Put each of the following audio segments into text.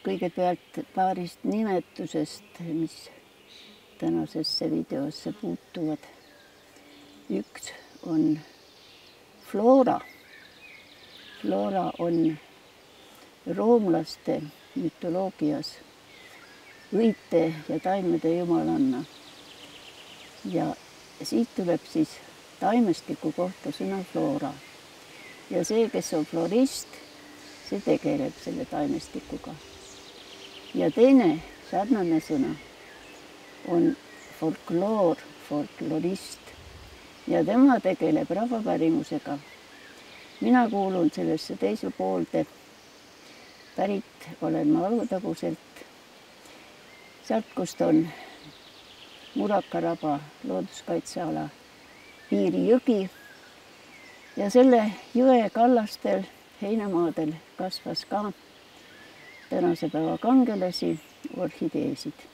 kõigepealt paarist nimetusest, mis tänasesse videosse puutuvad. Üks on Flora. Flora on roomlaste mütoloogias õite ja taimede jumalanna. Ja siit tuleb siis taimestiku kohta sõna Flora. Ja see, kes on florist, see tegeleb selle taimestikuga. Ja teine sarnane sõna on folkloor, folklorist. Ja tema tegeleb rahvapärimusega. Mina kuulun sellesse teise poolde. Pärit olen ma Alutaguselt. Sealt, kust on Murakaraba looduskaitseala Piirijõgi. Ja selle jõe kallastel heinamaadel kasvas ka tänase päeva kangelasi, orhideesid.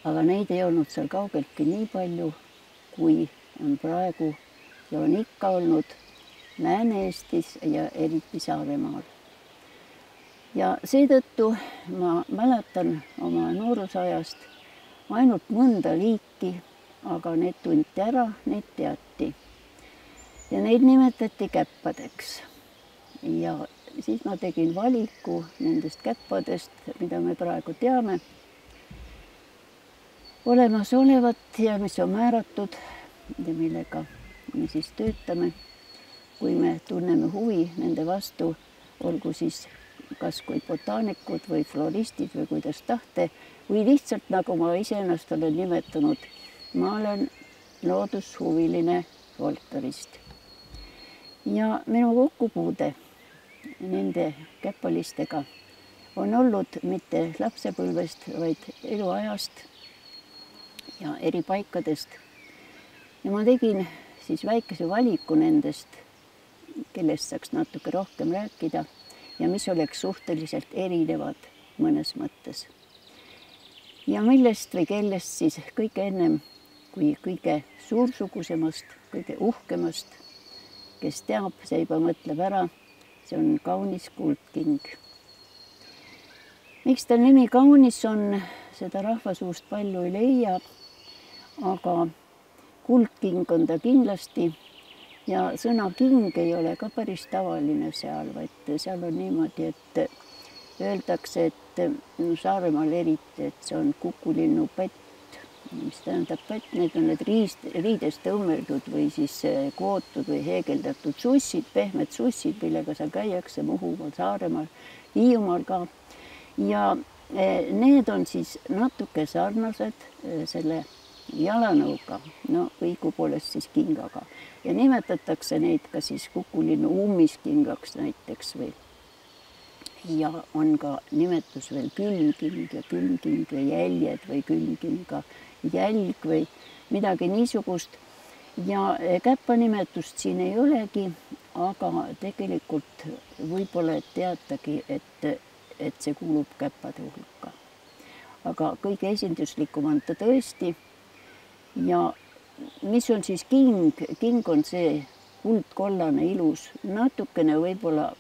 Aga neid ei olnud seal kaugeltki nii palju, kui on praegu ja on ikka olnud Lääne-Eestis ja eriti Saaremaal. Ja seetõttu ma mäletan oma noorusajast ainult mõnda liiki, aga need tunti ära, neid teati. Ja neid nimetati käppadeks. Ja siis ma tegin valiku nendest käppadest, mida me praegu teame, olemasolevat ja mis on määratud ja millega me siis töötame, kui me tunneme huvi nende vastu, olgu siis kas kui botaanikud või floristid või kuidas tahte, või lihtsalt nagu ma iseennast olen nimetanud, ma olen loodushuviline folklorist. Ja minu kokkupuude nende käppalistega on olnud mitte lapsepõlvest, vaid eluajast ja eri paikadest. Ja ma tegin siis väikese valiku nendest, kellest saaks natuke rohkem rääkida ja mis oleks suhteliselt erinevad mõnes mõttes. Ja millest või kellest siis kõige ennem kui kõige suursugusemast, kõige uhkemast, kes teab, see juba mõtleb ära, see on kaunis kuldking. Miks ta nimi kaunis on, seda rahvasuust palju ei leia, aga kuldking on ta kindlasti ja sõna king ei ole ka päris tavaline seal, vaid seal on niimoodi, et öeldakse, et Saaremaal eriti, et see on kukulinnu pätt, mis tähendab pätt, need on need riidest õmmeldud või siis kootud või heegeldatud sussid, pehmed sussid, millega seal käiakse Muhumaal, Saaremaal, Hiiumaal ka. Ja need on siis natuke sarnased selle jalanõuga, no õigupoolest siis kingaga. Ja nimetatakse neid ka siis kukulinnu ummiskingaks näiteks või. Ja on ka nimetus veel külmking ja jäljed või külmkinga jälg või midagi niisugust. Ja käppa nimetust siin ei olegi, aga tegelikult võib-olla teatagi, et see kuulub käppade hulka. Aga kõige esinduslikum on ta tõesti. Ja mis on siis king? King on see kuldkollane ilus, natukene võib-olla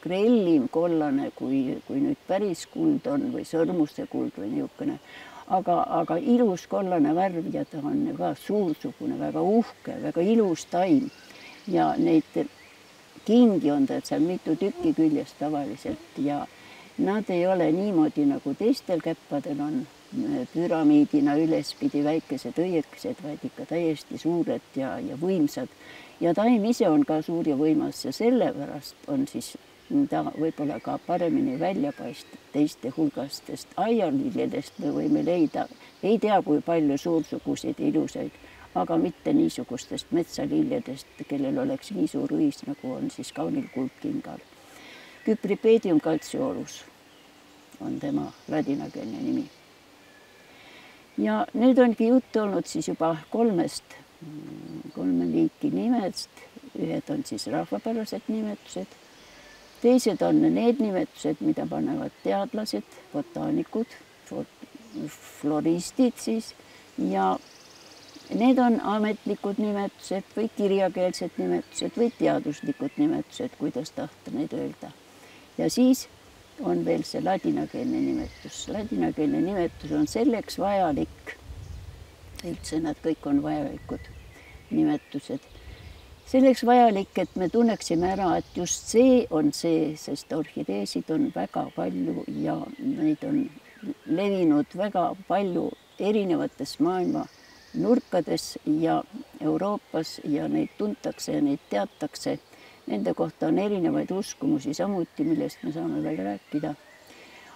grellim kollane, kui nüüd päris kuld on või sõrmuste kuld või niisugune. Aga ilus kollane värv ja ta on ka suursugune, väga uhke, väga ilus taim. Ja neid kingi on ta seal mitu tükki küljest tavaliselt ja nad ei ole niimoodi nagu teistel käppadel on püramiidina ülespidi väikesed õiekesed, vaid ikka täiesti suured ja võimsad. Ja taim ise on ka suur ja võimas ja sellepärast on siis ta võib-olla ka paremini välja paista teiste hulgastest aialiljedest me võime leida. Ei tea, kui palju suursuguseid ilusaid, aga mitte niisugustest metsaliljedest, kellel oleks nii suur õis, nagu on siis kaunil kuldkingal. Cypripedium calceolus on tema ladinakeelne nimi. Ja nüüd ongi juttu olnud siis juba kolme liiki nimest. Ühed on siis rahvapärased nimetused. Teised on need nimetused, mida panevad teadlased, botaanikud, floristid siis. Ja need on ametlikud nimetused või kirjakeelsed nimetused või teaduslikud nimetused, kuidas tahta neid öelda. Ja siis on veel see ladinakeelne nimetus. Ladinakeelne nimetus on selleks vajalik, üldse nad kõik on vajalikud nimetused. Selleks vajalik, et me tunneksime ära, et just see on see, sest orhideesid on väga palju ja neid on levinud väga palju erinevates maailma nurkades ja Euroopas ja neid tuntakse ja neid teatakse. Nende kohta on erinevaid uskumusi samuti, millest me saame veel rääkida.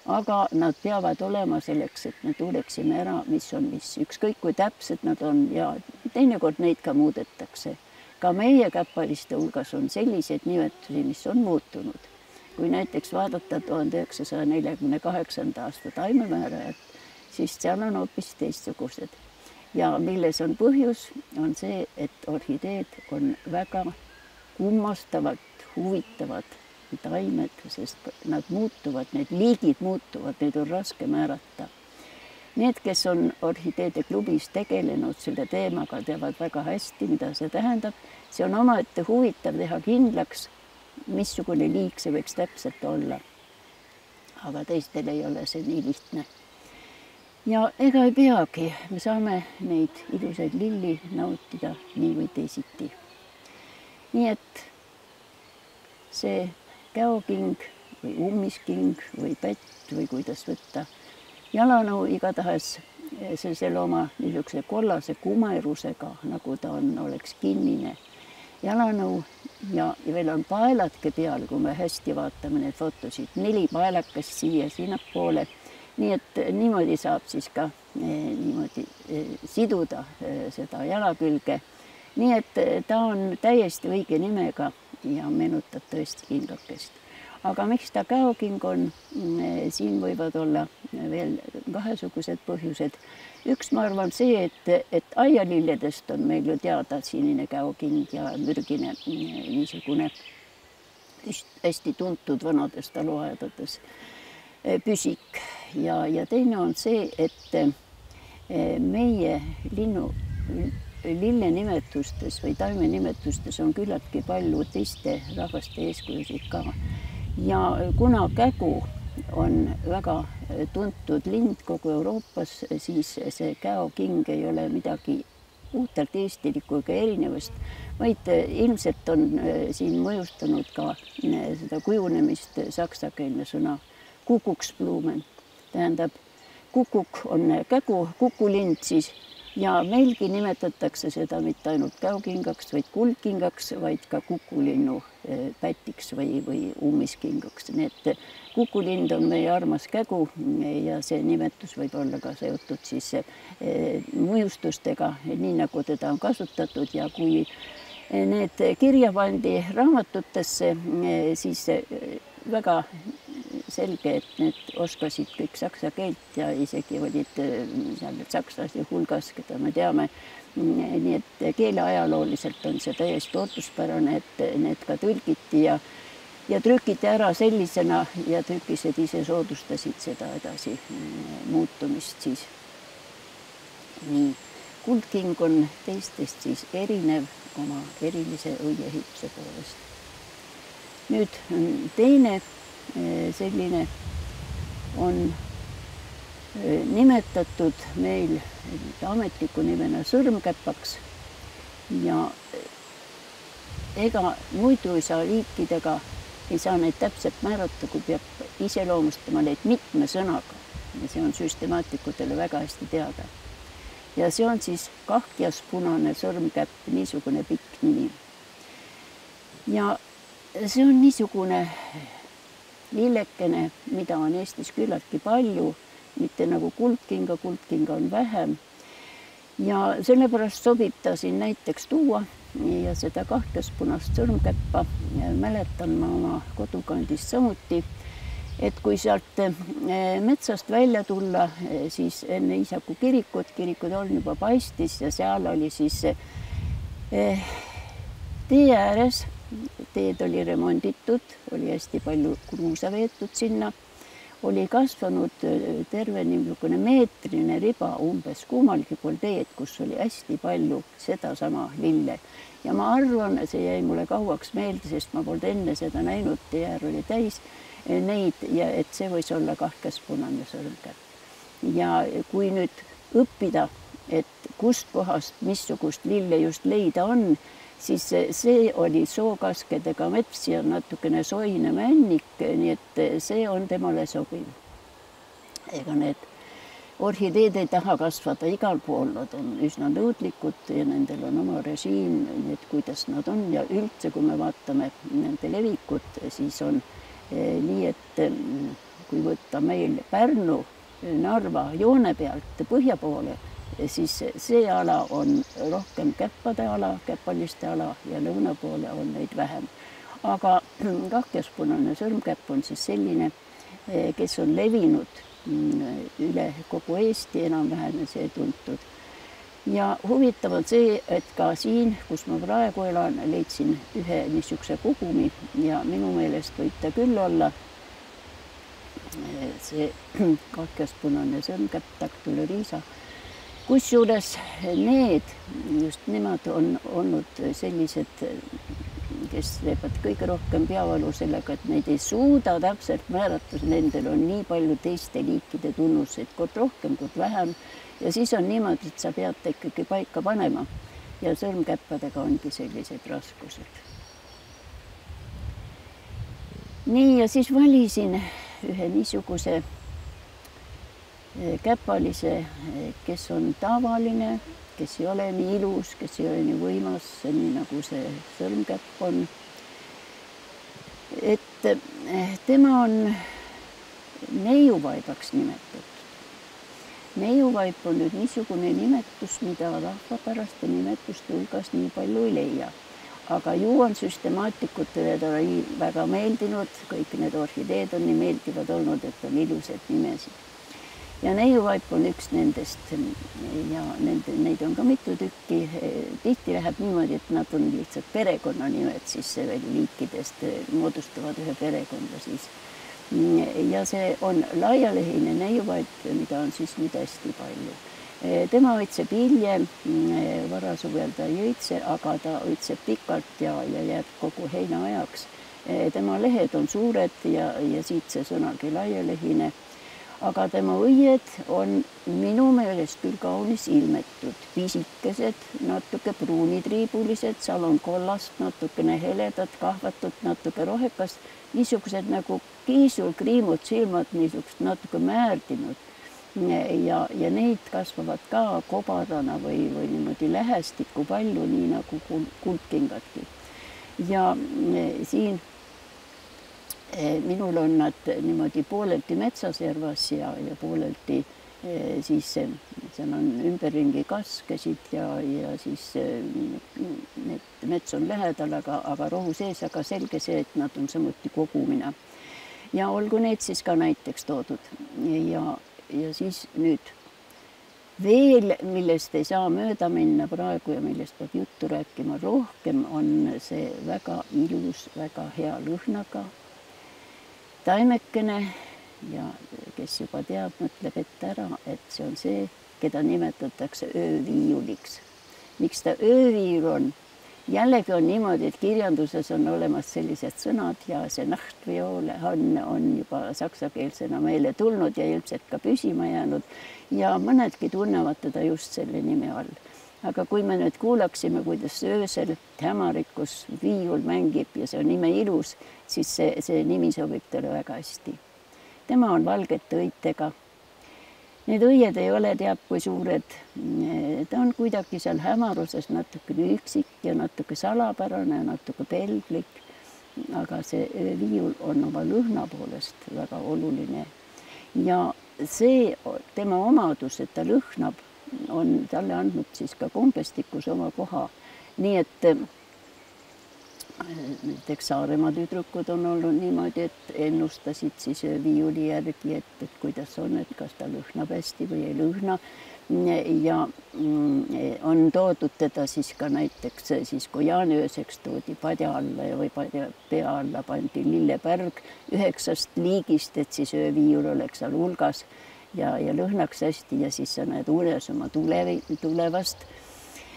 Aga nad peavad olema selleks, et me tunneksime ära, mis on mis. Ükskõik kui täpsed nad on ja teinekord neid ka muudetakse. Ka meie käppaliste hulgas on selliseid nimetusi, mis on muutunud. Kui näiteks vaadata 1948. aasta taimemäärajat, siis seal on hoopis teistsugused. Ja milles on põhjus, on see, et orhideed on väga kummastavalt huvitavad taimed, sest nad muutuvad, need liigid muutuvad, neid on raske määrata. Need, kes on orhideede klubis tegelenud selle teemaga, teavad väga hästi, mida see tähendab. See on omaette huvitav teha kindlaks, missugune liik see võiks täpselt olla. Aga teistel ei ole see nii lihtne. Ja ega ei peagi, me saame neid ilusaid lilli nautida nii või teisiti. Nii et see käoking või ummisking või pätt või kuidas võtta, jalanõu igatahes see selle oma niisuguse kollase kumerusega, nagu ta on, oleks kinnine jalanõu ja veel on paelatke peal, kui me hästi vaatame need fotosid, 4 paelakest siia sinnapoole. Nii et niimoodi saab siis ka niimoodi siduda seda jalakülge. Nii et ta on täiesti õige nimega ja meenutab tõesti kingakest. Aga miks ta käoking on, siin võivad olla veel kahesugused põhjused. Üks, ma arvan, see, et aialilledest on meil ju teada sinine käoking ja mürgine niisugune hästi tuntud vanades taluaedades püsik. Ja teine on see, et meie lille nimetustes või taime nimetustes on küllaltki palju teiste rahvaste eeskujusid ka. Ja kuna kägu on väga tuntud lind kogu Euroopas, siis see käoking ei ole midagi puhtalt eestilikku ega erinevast, vaid ilmselt on siin mõjustanud ka seda kujunemist saksakeelne sõna kukuksblumen. Tähendab, kukuk on kägu, kukulind siis. Ja meilgi nimetatakse seda mitte ainult käokingaks, vaid kuldkingaks, vaid ka kukulinnu pätiks või ummiskingaks. Need kukulind on meie armas kägu ja see nimetus võib olla ka seotud siis mõjustustega, nii nagu teda on kasutatud ja kui need kirja pandi raamatutesse, siis väga selge, et need oskasid kõik saksa keelt ja isegi olid seal sakslasi hulgas, keda me teame. Nii et keeleajalooliselt on see täiesti ootuspärane, et need ka tõlgiti ja trükiti ära sellisena ja trükised ise soodustasid seda edasi muutumist siis. Nii, kuldking on teistest siis erinev oma erilise õiehituse poolest. Nüüd teine selline on nimetatud meil ametliku nimena sõrmkäpaks ja ega muidu ei saa liikidega, ei saa neid täpselt määrata, kui peab iseloomustama neid mitme sõnaga ja see on süstemaatikutele väga hästi teada. Ja see on siis kahkjas punane sõrmkäpp, niisugune pikk nimi. Ja see on niisugune lillekene, mida on Eestis küllaltki palju, mitte nagu kuldkinga on vähem. Ja sellepärast sobib ta siin näiteks tuua ja seda kahklaspunast sõrmkäppa mäletan ma oma kodukandist samuti, et kui sealt metsast välja tulla, siis enne Iisaku kirikud on juba paistis ja seal oli siis tee ääres. Teed oli remonditud, oli hästi palju kruusa veetud sinna, oli kasvanud terve niisugune meetrine riba umbes kummalgi pool teed, kus oli hästi palju sedasama lille. Ja ma arvan, see jäi mulle kauaks meelde, sest ma polnud enne seda näinud, tee äär oli täis, neid ja et see võis olla kahkespunane sõrmkäpp. Ja kui nüüd õppida, et kust kohast missugust lille just leida on, siis see oli sookaskedega mets ja natukene soine männik, nii et see on temale sobiv. Ega need orhideed ei taha kasvada igal pool, nad on üsna nõudlikud ja nendel on oma režiim, nii et kuidas nad on ja üldse, kui me vaatame nende levikut, siis on nii, et kui võtta meil Pärnu, Narva joone pealt põhja poole, siis see ala on rohkem käppade ala, käppaliste ala ja lõuna poole on neid vähem. Aga kahkespunane sõrmkäpp on siis selline, kes on levinud üle kogu Eesti, enam-vähem see tuntud. Ja huvitav on see, et ka siin, kus ma praegu elan, leidsin ühe niisuguse kogumi ja minu meelest võib ta küll olla see kahkespunane sõrmkäpp, Dactyla risa. Kusjuures just nemad on olnud sellised, kes teevad kõige rohkem peavalu sellega, et neid ei suuda täpselt määrata, nendel on nii palju teiste liikide tunnuseid, kord rohkem, kord vähem. Ja siis on niimoodi, et sa pead ikkagi paika panema ja sõrmkäppadega ongi sellised raskused. Nii, ja siis valisin ühe niisuguse käpalise, kes on tavaline, kes ei ole nii ilus, kes ei ole nii võimas, nii nagu see sõrmkäpp on. Et tema on neiuvaibaks nimetatud. Neiuvaip on nüüd niisugune nimetus, mida rahvapäraste nimetuste hulgas nii palju ei leia. Aga ju on süstemaatikutel ta väga meeldinud, kõik need orhideed on nii meeldivad olnud, et on ilusad nimesid. Ja neiuvaip on üks nendest ja neid on ka mitu tükki. Tihti läheb niimoodi, et nad on lihtsalt perekonnanimed, siis liikidest moodustavad ühe perekonda siis. Ja see on laialehine neiuvaip, mida on siis nüüd hästi palju. Tema õitseb hiljem, varasuvel ta ei õitse, aga ta õitseb pikalt ja jääb kogu heina ajaks. Tema lehed on suured ja siit see sõnagi laialehine. Aga tema õied on minu meelest küll kaunis ilmetud, pisikesed, natuke pruunitriibulised, seal on kollast, natukene heledat, kahvatut, natuke rohekast, niisugused nagu kiisulkriimud silmad, niisugused natuke määrdinud ja neid kasvavad ka kobarana või niimoodi lähestikku palju, nii nagu kuldkingadki. Ja siin minul on nad niimoodi poolelti metsaservas ja poolelti siis seal on ümberringi kaskesid ja siis need mets on lähedal, aga rohu sees, aga selge see, et nad on samuti kogumina. Ja olgu need siis ka näiteks toodud. Ja siis nüüd veel, millest ei saa mööda minna praegu ja millest peab juttu rääkima rohkem, on see väga ilus, väga hea lõhnaga taimekene ja kes juba teab, mõtleb ette ära, et see on see, keda nimetatakse ööviiuliks. Miks ta ööviiul on? Jällegi on niimoodi, et kirjanduses on olemas sellised sõnad ja see nachtviol on juba saksakeelsena meile tulnud ja ilmselt ka püsima jäänud ja mõnedki tunnevad teda just selle nime all. Aga kui me nüüd kuulaksime, kuidas öösel hämarikus viiul mängib ja see on nime ilus, siis see nimi sobib talle väga hästi. Tema on valgete õitega. Need õied ei ole teab kui suured. Ta on kuidagi seal hämaruses natuke üksik ja natuke salapärane ja natuke pelglik. Aga see viiul on oma lõhna poolest väga oluline. Ja see tema omadus, et ta lõhnab, on talle andnud siis ka kombestikus oma koha. Nii et näiteks Saaremaa tüdrukud on olnud niimoodi, et ennustasid siis viiuli järgi, et kuidas on, et kas ta lõhnab hästi või ei lõhna. Ja on toodud teda siis ka näiteks, siis kui jaaniööseks toodi padja alla või pea alla pandi lillepärg 9 liigist, et siis ööviiul oleks seal hulgas ja lõhnaks hästi ja siis sa näed unes oma tulevast.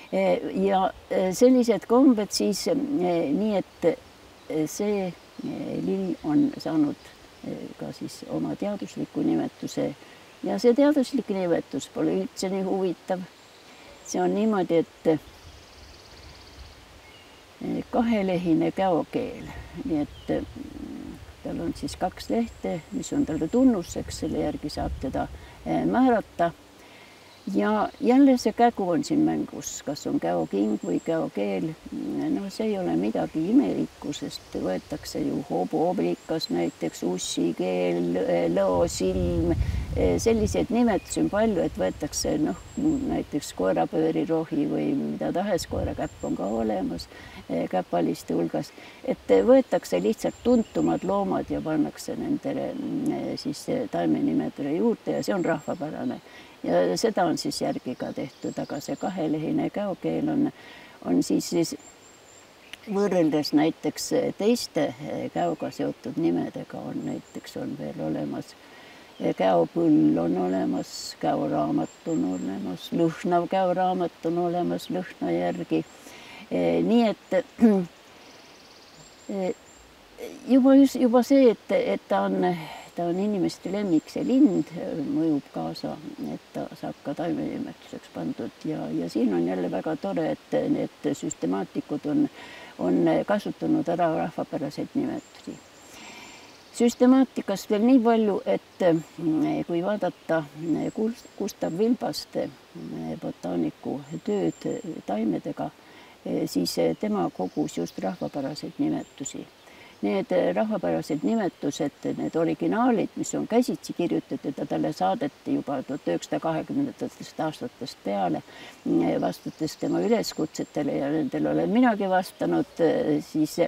Ja sellised kombed siis nii, et see lill on saanud ka siis oma teadusliku nimetuse. Ja see teaduslik nimetus pole üldse nii huvitav. See on niimoodi, et kahelehine käokeel, nii et tal on siis 2 lehte, mis on talle tunnuseks, selle järgi saab teda määrata. Ja jälle see kägu on siin mängus, kas on käoking või käokeel. No see ei ole midagi imelikku, sest võetakse ju hooblikas näiteks, ussikeel, lõosilm, selliseid nimetusi on palju, et võetakse näiteks koerapöörirohi või mida tahes, koerakäpp on ka olemas käpaliste hulgas, et võetakse lihtsalt tuntumad loomad ja pannakse nendele siis taimenimedele juurde ja see on rahvapärane. Ja seda on siis järgi ka tehtud, aga see kahelehine käokeel on siis võrreldes näiteks teiste käoga seotud nimedega näiteks on veel olemas käopõll on olemas, käoraamat on olemas, lõhnav käoraamat on olemas lõhna järgi. Nii et juba see, et ta on inimeste lemmik, see lind mõjub kaasa, et ta saab ka taimenimetuseks pandud ja siin on jälle väga tore, et need süstemaatikud on kasutanud ära rahvapäraseid nimetusi. Süstemaatikast veel nii palju, et kui vaadata Gustav Vilbaste botaaniku tööd taimedega, siis tema kogus just rahvapäraseid nimetusi. Need rahvapärased nimetused, need originaalid, mis on käsitsi kirjutatud ja talle saadeti juba 1920. aastatest peale, vastates tema üleskutsetele ja nendele olen minagi vastanud, siis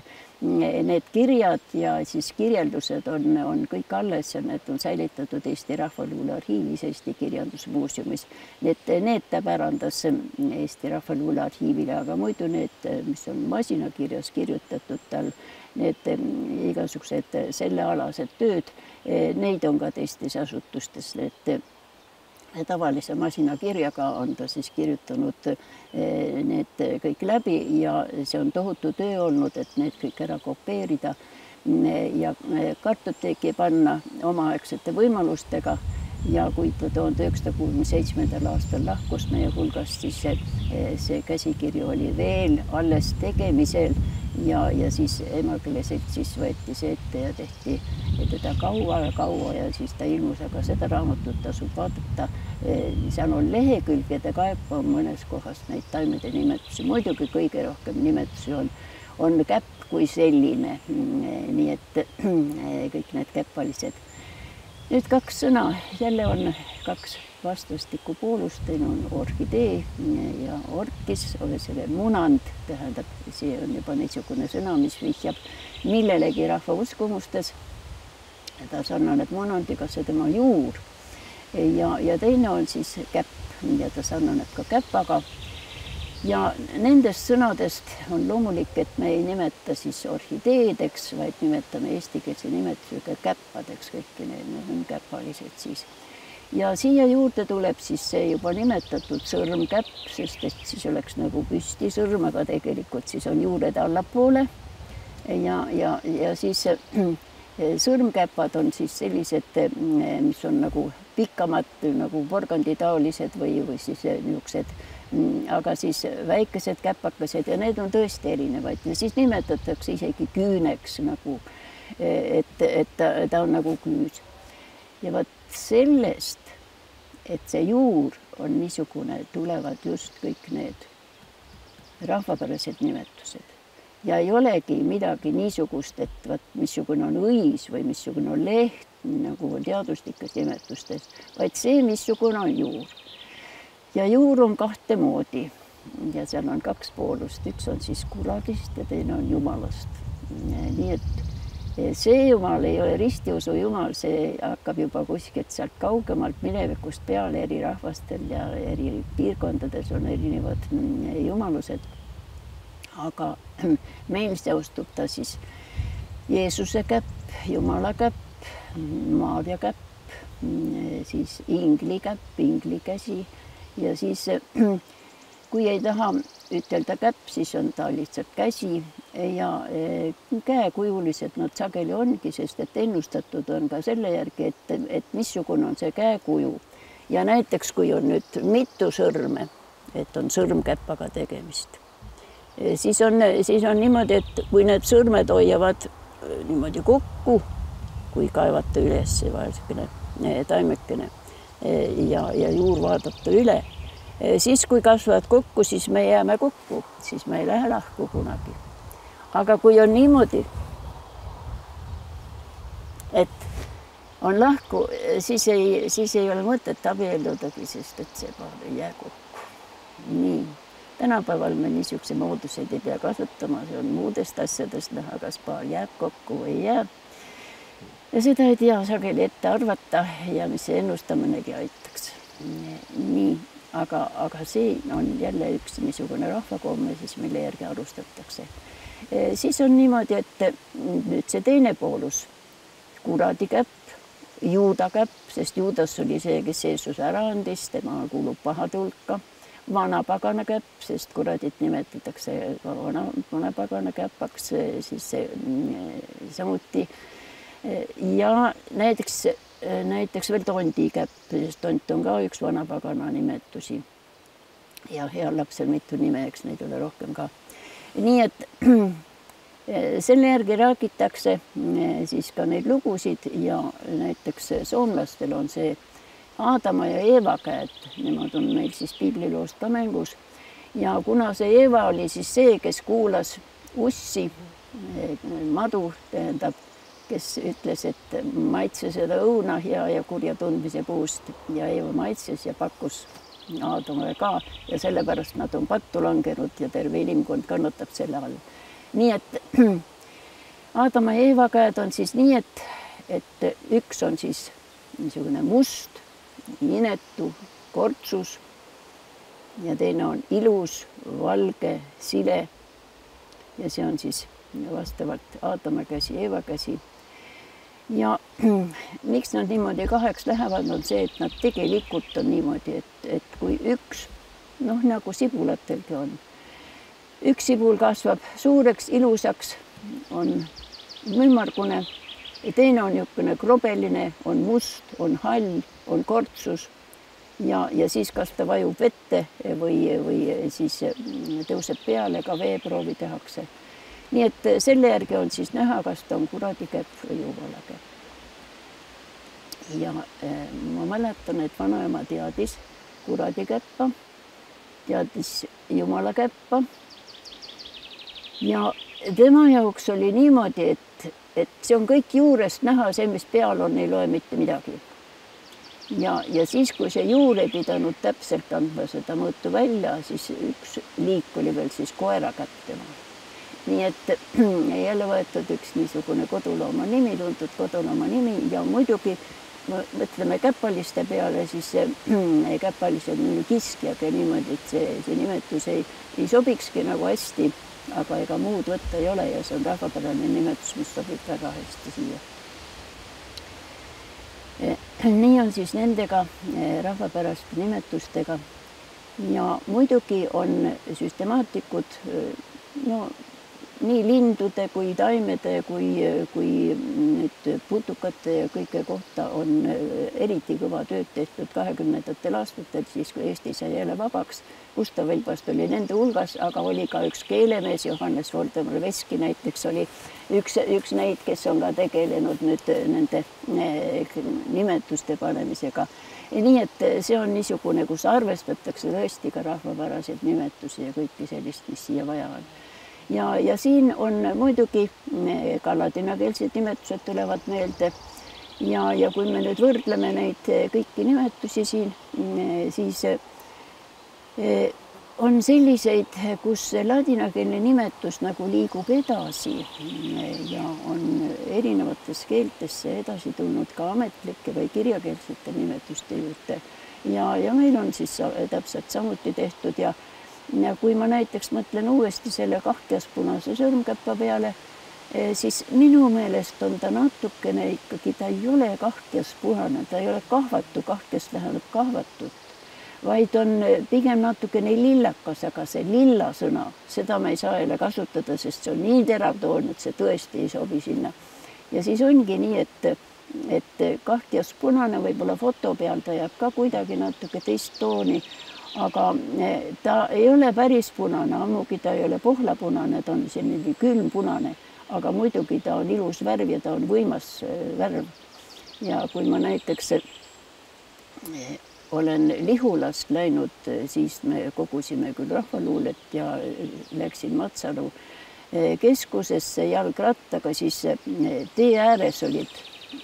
need kirjad ja siis kirjeldused on kõik alles ja need on säilitatud Eesti Rahvaluule Arhiivis, Eesti Kirjandusmuuseumis. Need ta pärandas Eesti Rahvaluule Arhiivile, aga muidu need, mis on masinakirjas kirjutatud tal, need igasugused sellealased tööd, neid on ka teistes asutustes, et tavalise masinakirjaga on ta siis kirjutanud need kõik läbi ja see on tohutu töö olnud, et need kõik ära kopeerida ja kartoteeki panna omaaegsete võimalustega. Ja kui ta 1967. aastal lahkus meie hulgast, siis see käsikirju oli veel alles tegemisel ja siis Emakeele Seltsis võeti see ette ja tehti teda kaua ja siis ta ilmus, aga seda raamatut tasub vaadata. Seal on lehekülgede kaupa mõnes kohas neid taimede nimetusi. Muidugi kõige rohkem nimetusi on käpp kui selline, nii et kõik need käppalised. Nüüd 2 sõna, jälle on 2 vastastikku poolust, teine on orhidee ja orkis, selle munand, tähendab, see on juba niisugune sõna, mis vihjab millelegi rahva uskumustes. Ta sarnaneb munandiga, see tema juur ja teine on siis käpp ja ta sarnaneb ka käpaga. Ja nendest sõnadest on loomulik, et me ei nimeta siis orhideedeks, vaid nimetame eestikeelse nimetusega käppadeks, kõiki need on käpalised siis. Ja siia juurde tuleb siis see juba nimetatud sõrmkäpp, sest et siis oleks nagu püsti sõrm, aga tegelikult siis on juured allapoole. Ja siis sõrmkäpad on siis sellised, mis on nagu pikamad, nagu porganditaolised või siis niisugused, aga siis väikesed käpakesed ja need on tõesti erinevaid ja siis nimetatakse isegi küüneks nagu, et ta on nagu küüs. Ja vaat sellest, et see juur on niisugune, tulevad just kõik need rahvapärased nimetused. Ja ei olegi midagi niisugust, et vaat missugune on õis või missugune on leht, nagu on teaduslikes nimetustes, vaid see, missugune on juur. Ja juur on 2 moodi ja seal on 2 poolust, üks on siis kuradist ja teine on jumalast. Nii et see jumal ei ole ristiusu jumal, see hakkab juba kuskilt sealt kaugemalt minevikust peale eri rahvastel ja eri piirkondades on erinevad jumalused. Aga meil seostub ta siis Jeesuse käpp, Jumala käpp, Maarja käpp, siis ingli käpp, ingli käsi. Ja siis kui ei taha ütelda käpp, siis on ta lihtsalt käsi ja käekujulised nad sageli ongi, sest et ennustatud on ka selle järgi, et missugune on see käekuju. Ja näiteks, kui on nüüd mitu sõrme, et on sõrmkäppaga tegemist, siis on niimoodi, et kui need sõrmed hoiavad niimoodi kokku, kui kaevata üles vaesukene taimekene ja juur vaadata üle, siis kui kasvavad kokku, siis me jääme kokku, siis me ei lähe lahku kunagi. Aga kui on niimoodi, et on lahku, siis ei ole mõtet abielludagi, sest et see paar ei jää kokku. Nii, tänapäeval me niisuguse mooduseid ei pea kasutama, see on muudest asjadest näha, kas paar jääb kokku või ei jää. Ja seda ei tea sageli ette arvata ja mis see ennustaminegi aitaks. Nii, aga see on jälle üks niisugune rahvakomme, siis mille järgi alustatakse. Siis on niimoodi, et nüüd see teine poolus, kuradikäpp, juudakäpp, sest Juudas oli see, kes Jeesus ära andis, tema kuulub pahade hulka, vanapagana käpp, sest kuradit nimetatakse ka vanapagana käppaks, siis samuti. Ja näiteks veel tondikäpp, sest tont on ka üks vanapagana nimetusi. Ja heal lapsel mitu nime, eks neid ole rohkem ka. Nii et selle järgi räägitakse siis ka neid lugusid ja näiteks soomlastel on see Aadama ja Eeva käed, nemad on meil siis piibliloost ka mängus. Ja kuna see Eeva oli siis see, kes kuulas ussi, madu tähendab, kes ütles, et maitse seda õuna hea ja kurja tundmise puust ja Eeva maitses ja pakkus Aadamale ka ja sellepärast nad on pattu langenud ja terve inimkond kannatab selle all. Nii et Aadama ja Eeva käed on siis nii, et üks on siis niisugune must, inetu, kortsus ja teine on ilus, valge, sile ja see on siis vastavalt Aadama käsi, Eeva käsi. Ja miks nad niimoodi kaheks lähevad, on see, et nad tegelikult on niimoodi, et kui üks, nagu sibulatelgi on, üks sibul kasvab suureks, ilusaks, on mümmargune ja teine on niisugune krobeline, on must, on hall, on kortsus ja siis kas ta vajub vette või siis tõuseb peale, ka veeproovi tehakse. Nii et selle järgi on siis näha, kas ta on kuradikäpp või jumalakäpp. Ja ma mäletan, et vanaema teadis kuradikäppa, teadis jumalakäppa ja tema jaoks oli niimoodi, et see on kõik juurest näha, see, mis peal on, ei loe mitte midagi. Ja siis, kui see juur ei pidanud täpselt andma seda mõõtu välja, siis üks liik oli veel siis koerakäpp tema. Nii et jälle võetud üks niisugune kodulooma nimi, tuntud kodulooma nimi ja muidugi mõtleme käppaliste peale, siis käppalised on kiskjad ja niimoodi, et see nimetus ei sobikski nagu hästi, aga ega muud võtta ei ole ja see on rahvapärane nimetus, mis sobib väga hästi siia. Nii on siis nendega rahvapäraste nimetustega ja muidugi on süstemaatikud nii lindude kui taimede kui nüüd putukate ja kõike kohta on eriti kõva tööd tehtud 20. aastatel, siis kui Eesti sai jälle vabaks. Gustav Velbast oli nende hulgas, aga oli ka üks keelemees, Johannes Voldemar Veski näiteks oli üks neid, kes on ka tegelenud nüüd nende nimetuste panemisega. Nii et see on niisugune, kus arvestatakse tõesti ka rahvapäraseid nimetusi ja kõiki sellist, mis siia vaja on. Ja siin on muidugi ka ladinakeelsed nimetused tulevad meelde ja kui me nüüd võrdleme neid kõiki nimetusi siin, siis on selliseid, kus ladinakeelne nimetus nagu liigub edasi ja on erinevates keeltesse edasi tulnud ka ametlike või kirjakeelsete nimetuste juurde ja meil on siis täpselt samuti tehtud ja kui ma näiteks mõtlen uuesti selle kahtiaspunase sõrmkäppa peale, siis minu meelest on ta natukene ikkagi, ta ei ole kahtiaspunane, ta ei ole kahvatu, kahtias tähendab kahvatut, vaid on pigem natukene lillakas, aga see lilla sõna, seda me ei saa jälle kasutada, sest see on nii terav toon, et see tõesti ei sobi sinna. Ja siis ongi nii, et kahtias punane võib-olla foto peal ta jääb ka kuidagi natuke teist tooni, aga ta ei ole päris punane, ammugi ta ei ole pohlapunane, ta on selline külmpunane, aga muidugi ta on ilus värv ja ta on võimas värv. Ja kui ma näiteks olen Lihulast läinud, siis me kogusime küll rahvaluulet ja läksin Matsalu keskusesse jalgrattaga, siis tee ääres olid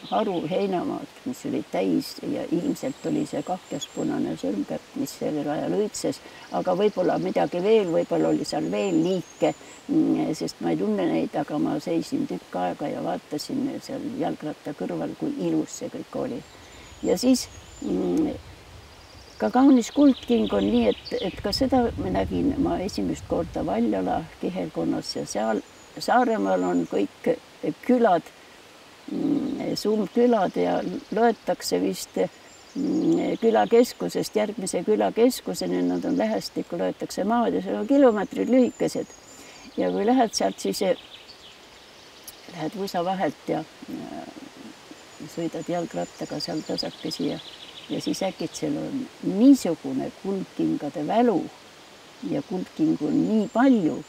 haru heinamaad, mis oli täis ja ilmselt oli see kahjaspunane sõrmkäpp, mis sellel ajal õitses, aga võib-olla midagi veel, võib-olla oli seal veel liike, sest ma ei tunne neid, aga ma seisin tükk aega ja vaatasin seal jalgratta kõrval, kui ilus see kõik oli. Ja siis ka kaunis kuldking on nii, et ka seda me nägin ma esimest korda Valjala kihelkonnas ja seal Saaremaal on kõik külad, summkülad ja loetakse vist külakeskusest järgmise külakeskuseni, nad on lähestikku, loetakse maad ja seal on kilomeetrid lühikesed. Ja kui lähed sealt, siis lähed Võsa vahelt ja sõidad jalgrattaga seal tasakesi ja siis äkitsel on niisugune kuldkingade välu ja kuldkingu on nii palju.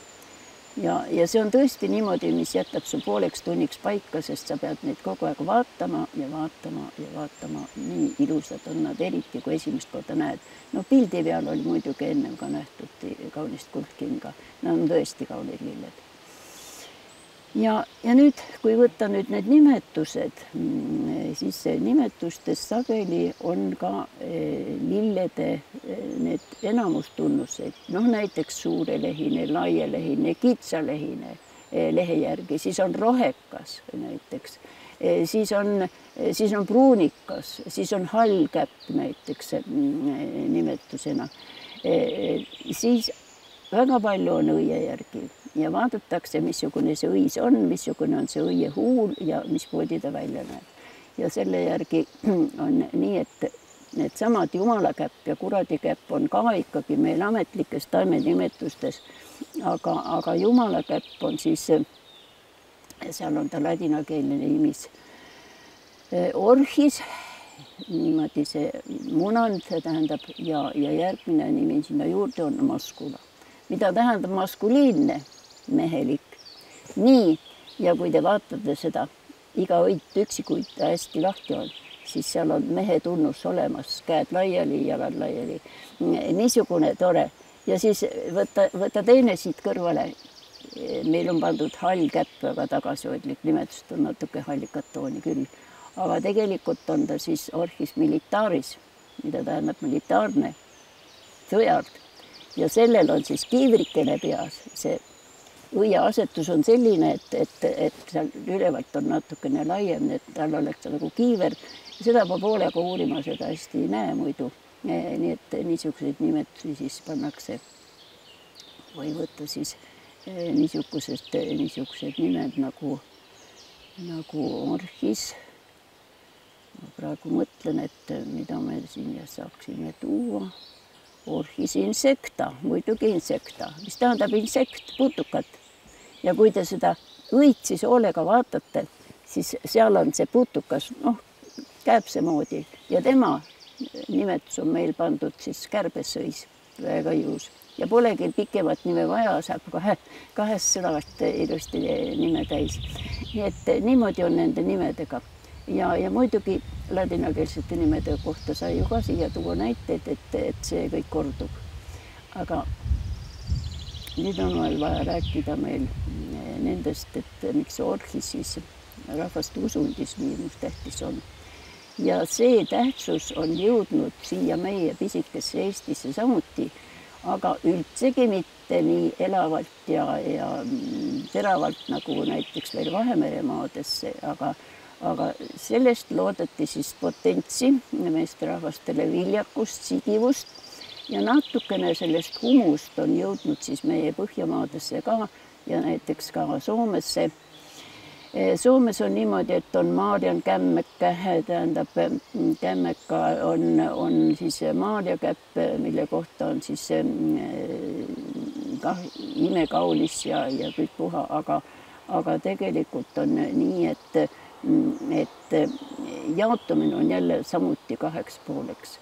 Ja see on tõesti niimoodi, mis jätab su pooleks tunniks paika, sest sa pead neid kogu aeg vaatama ja vaatama ja vaatama. Nii ilusad on nad, eriti kui esimest korda näed. No pildi peal oli muidugi ennem ka nähtud kaunist kuldkinga. Nad on tõesti kaunid lilled. Ja nüüd, kui võtta nüüd need nimetused, siis nimetustes sageli on ka lillede need enamustunnused. Noh, näiteks suurelehine, laielehine, kitsalehine lehe järgi, siis on rohekas näiteks, siis on pruunikas, siis on hallkäpp näiteks nimetusena. Siis väga palju on õie järgi. Ja vaadatakse, missugune see õis on, missugune on see õie huul ja mismoodi ta välja näeb. Ja selle järgi on nii, et need samad jumalakäpp ja kuradikäpp on ka ikkagi meil ametlikes taimenimetustes, aga jumalakäpp on siis, seal on ta ladinakeelne nimis orhis, niimoodi see munand, tähendab, ja järgmine nimi sinna juurde on maskula, mida tähendab maskuliinne, mehelik. Nii, ja kui te vaatate seda, iga õit üksikuid hästi lahti on, siis seal on mehe tunnus olemas, käed laiali, jalad laiali. Niisugune tore. Ja siis võta teine siit kõrvale. Meil on pandud hallkäpp, aga tagasihoidlik nimetust on natuke hallikat tooni küll. Aga tegelikult on ta siis orhis militaris, mida tähendab militaarne sõjard. Ja sellel on siis kiivrikene peas. See õia asetus on selline, et seal ülevalt on natukene laiem, et tal oleks nagu kiiver. Seda ma poolega uurima seda hästi ei näe muidu. Nii et niisuguseid nimetusi siis pannakse või võtta siis niisugused nimed nagu orhis. Ma praegu mõtlen, et mida me siin saaksime tuua. Orhis insekta, muidugi insekta, mis tähendab insekt, putukat. Ja kui te seda õit siis hoolega vaatate, siis seal on see putukas, kääpse moodi ja tema nimetus on meil pandud siis kärbesõis, väga ilus. Ja polegi pikemat nime vaja, saab kahest sõnast ilusti nime täis. Nii et niimoodi on nende nimedega. Ja muidugi ladinakeelsete nimede kohta sai ju ka siia tuua näiteid, et see kõik kordub. Aga nüüd on vaja rääkida meil nendest, et miks orhis siis rahvaste usundis nii tähtis on. Ja see tähtsus on jõudnud siia meie pisikesse Eestisse samuti, aga üldsegi mitte nii elavalt ja teravalt nagu näiteks veel Vahemeremaadesse, aga sellest loodeti siis potentsi meesterahvastele viljakust, sigivust ja natukene sellest humust on jõudnud siis meie Põhjamaadesse ka ja näiteks ka Soomesse. Soomes on niimoodi, et on Maarjan kämmekä, tähendab kämmeka on siis maarjakäpp, mille kohta on siis imekaunis ja kõik puha, aga tegelikult on nii, et jaotumine on jälle samuti 2 pooleks.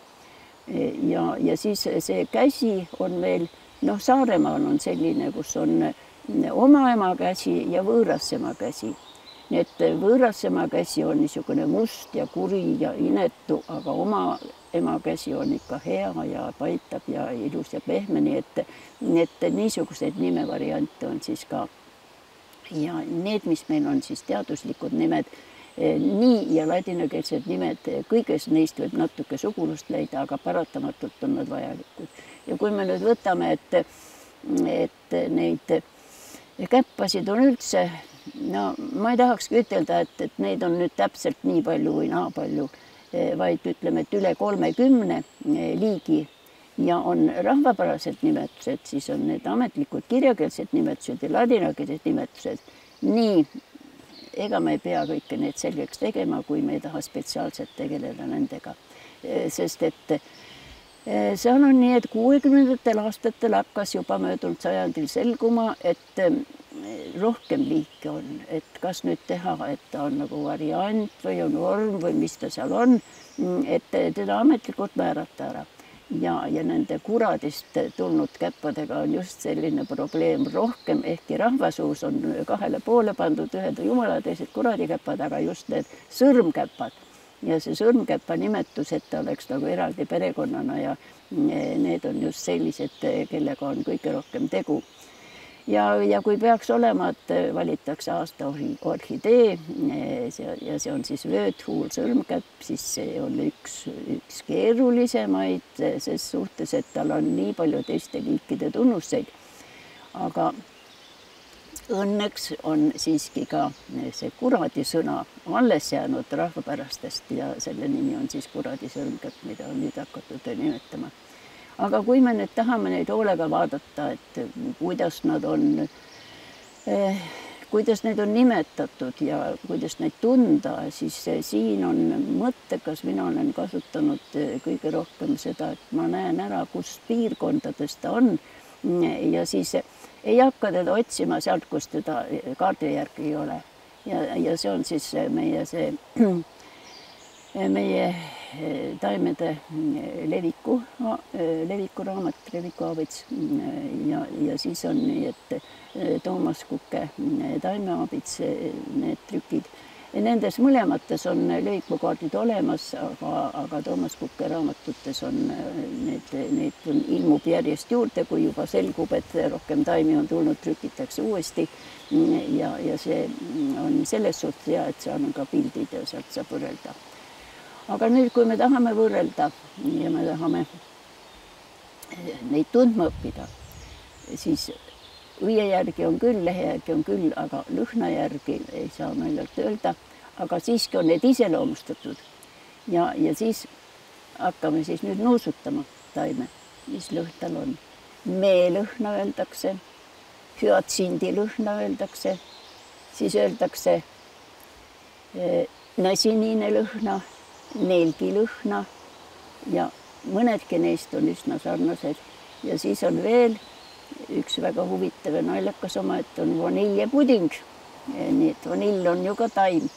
Ja siis see käsi on veel, noh, Saaremaal on selline, kus on oma ema käsi ja võõras ema käsi. Nii et võõras ema käsi on niisugune must ja kuri ja inetu, aga oma ema käsi on ikka hea ja paitab ja ilus ja pehme, nii et niisuguseid nimevariante on siis ka. Ja need, mis meil on siis teaduslikud nimed, nii ja ladinakeelsed nimed, kõiges neist võib natuke sugulust leida, aga paratamatult on nad vajalikud. Ja kui me nüüd võtame, et neid käppasid on üldse, no ma ei tahakski ütelda, et neid on nüüd täpselt nii palju või naa palju, vaid ütleme, et üle 30 liigi ja on rahvapärased nimetused, siis on need ametlikud kirjakeelsed nimetused ja ladinakeelsed nimetused. Nii, ega me ei pea kõike need selgeks tegema, kui me ei taha spetsiaalselt tegeleda nendega. Sest et seal on nii, et 60ndatel aastatel hakkas juba möödunud sajandil selguma, et rohkem liike on, et kas nüüd teha, et ta on nagu variant või on vorm või mis ta seal on, et teda ametlikult määrata ära. Ja nende kuradist tulnud käppadega on just selline probleem rohkem, ehkki rahvasuus on 2 poole pandud, ühed jumala, teised kuradikäppad, aga just need sõrmkäppad. Ja see sõrmkäppa nimetus, et ta oleks nagu eraldi perekonnana ja need on just sellised, kellega on kõige rohkem tegu. Ja kui peaks olema, et valitakse aasta orhidee ja see on siis vööthuul sõrmkäpp, siis see on üks keerulisemaid ses suhtes, et tal on nii palju teiste liikide tunnuseid. Aga õnneks on siiski ka see kuradisõna alles jäänud rahvapärastest ja selle nimi on siis kuradisõrmkäpp, mida on nüüd hakatud nimetama. Aga kui me nüüd tahame neid hoolega vaadata, et kuidas neid on nimetatud ja kuidas neid tunda, siis siin on mõttekas, mina olen kasutanud kõige rohkem seda, et ma näen ära, kus piirkondades ta on ja siis ei hakka teda otsima sealt, kus teda kaardi järgi ei ole. Ja see on siis meie taimede levikuraamat, levikuaabits ja siis on nii, et Toomas Kuke taimeaabits, need trükid. Nendes mõlemates on levikukaardid olemas, aga Toomas Kuke raamatutes on neid ilmub järjest juurde, kui juba selgub, et rohkem taimi on tulnud, trükitakse uuesti ja see on selles suhtes hea, et seal on ka pildid ja sealt saab võrrelda. Aga nüüd, kui me tahame võrrelda ja me tahame neid tundma õppida, siis õie järgi on küll, lehe järgi on küll, aga lõhna järgi ei saa naljalt öelda, aga siiski on need iseloomustatud. Ja siis hakkame siis nüüd nuusutama taime, mis lõhn tal on. Meelõhna öeldakse, hüatsindi lõhna öeldakse, siis öeldakse nasiniine lõhna, neelgilõhna ja mõnedki neist on üsna sarnased. Ja siis on veel üks väga huvitav ja naljakas oma, et on vaniljepuding. Nii et vanill on ju ka taim.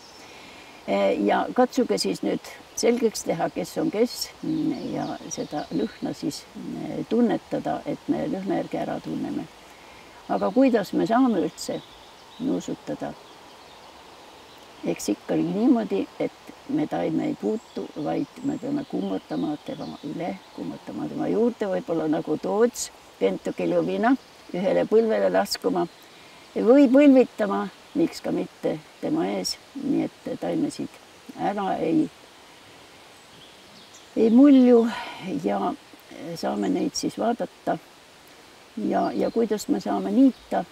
Ja katsuge siis nüüd selgeks teha, kes on kes ja seda lõhna siis tunnetada, et me lõhna järgi ära tunneme. Aga kuidas me saame üldse nuusutada? Eks ikkagi niimoodi, et me taime ei puutu, vaid me peame kummutama tema üle, kummutama tema juurde, võib-olla nagu toots, kentukiluvina, ühele põlvele laskuma või põlvitama, miks ka mitte tema ees, nii et taimesid ära ei mulju ja saame neid siis vaadata ja kuidas me saame niita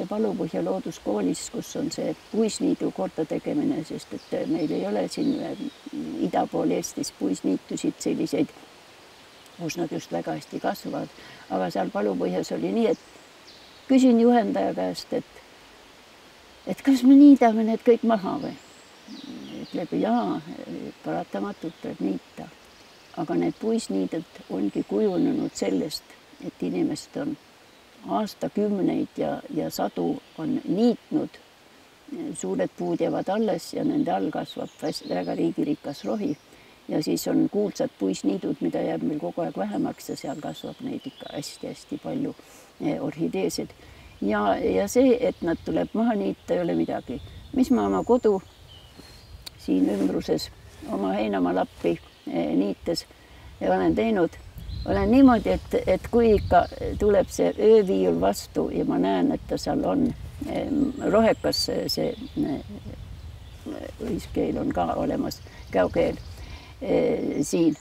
Palupõhja looduskoolis, kus on see puisniidu korda tegemine, sest et meil ei ole siin ida pool Eestis puisniitusid selliseid, kus nad just väga hästi kasvavad. Aga seal Palupõhjas oli nii, et küsin juhendaja käest, et et kas me niidame need kõik maha või? Ütleb jaa, paratamatult tuleb niita. Aga need puisniided ongi kujunenud sellest, et inimesed on aastakümneid ja sadu on niitnud. Suured puud jäävad alles ja nende all kasvab väga riigirikas rohi. Ja siis on kuulsad puisniidud, mida jääb meil kogu aeg vähemaks ja seal kasvab neid ikka hästi-hästi palju orhideesid. Ja see, et nad tuleb maha niita, ei ole midagi. Mis ma oma kodu siin ümbruses oma heinamalappi niites ja olen teinud, olen niimoodi, et kui ikka tuleb see ööviiul vastu ja ma näen, et ta seal on rohekas, see õiskeel on ka olemas, käokeel siin.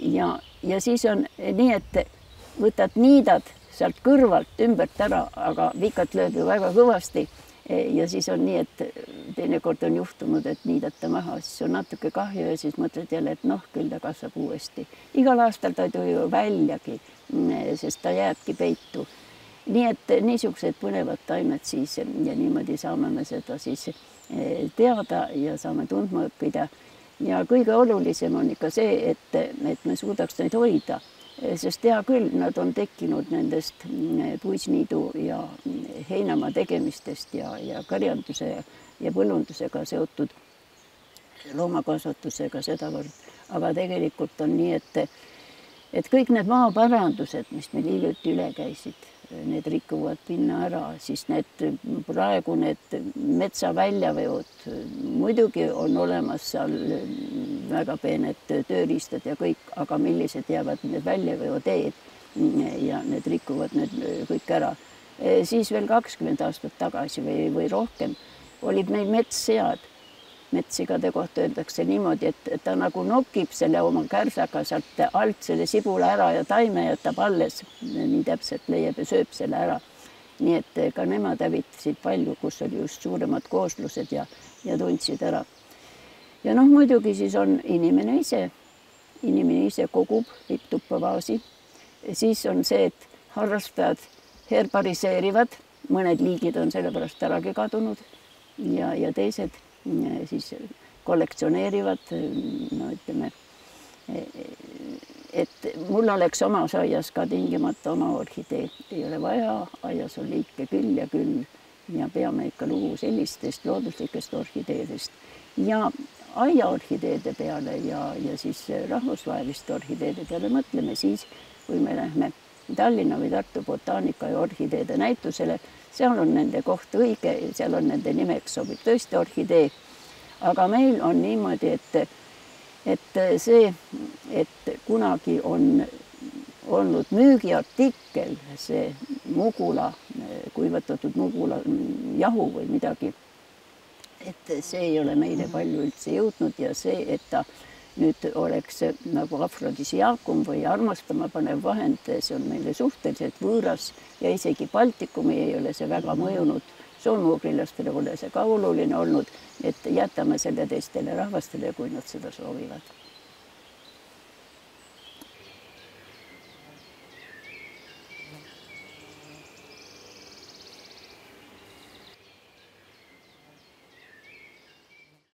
Ja siis on nii, et võtad niidad sealt kõrvalt ümbert ära, aga vikat lööb ju väga kõvasti. Ja siis on nii, et teinekord on juhtunud, et niidata maha, siis on natuke kahju ja siis mõtled jälle, et noh, küll ta kasvab uuesti. Igal aastal ta ei tule ju väljagi, sest ta jääbki peitu. Nii et niisugused põnevad taimed siis ja niimoodi saame me seda siis teada ja saame tundma õppida. Ja kõige olulisem on ikka see, et me suudaks neid hoida. Sest hea küll, nad on tekkinud nendest puisniidu ja heinamaa tegemistest ja karjanduse ja põllundusega seotud loomakasvatusega sedavõrd. Aga tegelikult on nii, et kõik need maaparandused, mis meil hiljuti üle käisid, need rikuvad pinna ära, siis praegu need metsaväljaveod, muidugi on olemas seal väga peened tööriistad ja kõik, aga millised jäävad need väljaveoteed ja need rikuvad need kõik ära. Siis veel 20 aastat tagasi või rohkem olid meil metssead. Metssigade kohta öeldakse niimoodi, et ta nagu nokib selle oma kärsaga sealt alt selle sibula ära ja taime jätab alles, nii täpselt leiab ja sööb selle ära. Nii et ka nemad hävitasid palju, kus oli just suuremad kooslused ja tundsid ära. Ja noh, muidugi siis on inimene ise kogub, viib tuppa vaasi. Siis on see, et harrastajad herbariseerivad, mõned liigid on sellepärast äragi kadunud ja teised siis kollektsioneerivad, no ütleme, et mul oleks oma aias ka tingimata oma orhidee. Ei ole vaja, aias on liike küll ja küll ja peame ikka lugu sellistest looduslikest orhideedest. Ja aiaorhideede peale ja siis rahvusvaheliste orhideede peale mõtleme siis, kui me lähme Tallinna või Tartu botaanika ja orhideede näitusele. Seal on nende koht õige, seal on nende nimeks sobib tõesti orhidee. Aga meil on niimoodi, et see, et kunagi on olnud müügiartikkel, see mugula, kuivatatud mugula jahu või midagi, et see ei ole meile palju üldse jõudnud ja see, et ta nüüd oleks nagu afrodisiaakum või armastama panev vahend, see on meile suhteliselt võõras ja isegi Baltikumi ei ole see väga mõjunud. Soolmuugrillastele pole see ka oluline olnud, et jätame selle teistele rahvastele, kui nad seda soovivad.